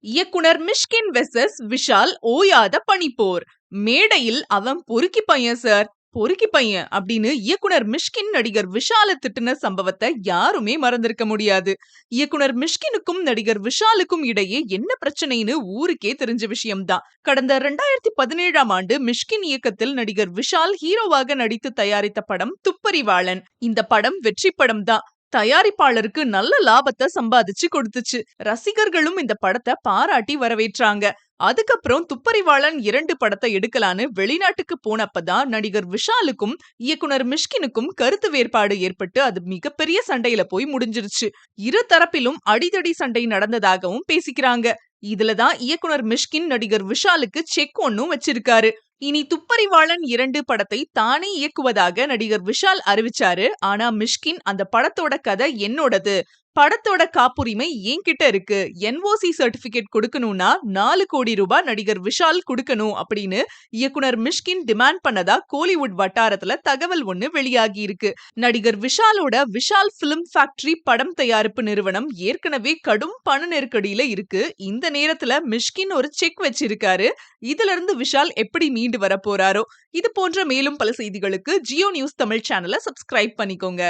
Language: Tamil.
இயக்குனர் மிஷ்கின் வெர்சஸ் விஷால் ஓயாத பனிப்போர். மேடையில் அவன் பொறுக்கி பையன் சார், பொறுக்கி பையன் அப்படின்னு இயக்குனர் மிஷ்கின் நடிகர் விஷால திட்டுன சம்பவத்தை யாருமே மறந்திருக்க முடியாது. இயக்குனர் மிஷ்கினுக்கும் நடிகர் விஷாலுக்கும் இடையே என்ன பிரச்சனைன்னு ஊருக்கே தெரிஞ்ச விஷயம்தான். கடந்த 2017ஆம் ஆண்டு மிஷ்கின் இயக்கத்தில் நடிகர் விஷால் ஹீரோவாக நடித்து தயாரித்த படம் துப்பறிவாளன். இந்த படம் வெற்றி படம் தான். தயாரிப்பாளருக்கு நல்ல லாபத்தை சம்பாதிச்சு கொடுத்துச்சு. ரசிகர்களும் இந்த படத்தை பாராட்டி வரவேற்றாங்க. அதுக்கப்புறம் துப்பறிவாளன் 2 படத்தை எடுக்கலான்னு வெளிநாட்டுக்கு போனப்பதான் நடிகர் விஷாலுக்கும் இயக்குனர் மிஷ்கினுக்கும் கருத்து வேறுபாடு ஏற்பட்டு அது மிகப்பெரிய சண்டையில போய் முடிஞ்சிருச்சு. இரு தரப்பிலும் அடிதடி சண்டை நடந்ததாகவும் பேசிக்கிறாங்க. இதுலதான் இயக்குனர் மிஷ்கின் நடிகர் விஷாலுக்கு செக் ஒன்னும் வச்சிருக்காரு. இனி துப்பறிவாளன் 2 படத்தை தானே இயக்குவதாக நடிகர் விஷால் அறிவிச்சாரு. ஆனா மிஷ்கின் அந்த படத்தோட கதை என்னோடது, படத்தோட காப்புரிமை என்கிட்ட இருக்கு, NOC சர்டிபிகேட் கொடுக்கணும்னா 4 கோடி ரூபாய் நடிகர் விஷால் கொடுக்கணும் அப்படின்னு இயக்குனர் மிஷ்கின் டிமாண்ட் பண்ணதா கோலிவுட் வட்டாரத்துல தகவல் ஒண்ணு வெளியாகி இருக்கு. நடிகர் விஷாலோட விஷால் பிலிம் ஃபேக்டரி படம் தயாரிப்பு நிறுவனம் ஏற்கனவே கடும் பண நெருக்கடியில இருக்கு. இந்த நேரத்துல மிஷ்கின் ஒரு செக் வச்சிருக்காரு. இதுல இருந்து விஷால் எப்படி மீண்டு வர போறாரோ. இது போன்ற மேலும் பல செய்திகளுக்கு ஜியோ நியூஸ் தமிழ் சேனலை சப்ஸ்கிரைப் பண்ணிக்கோங்க.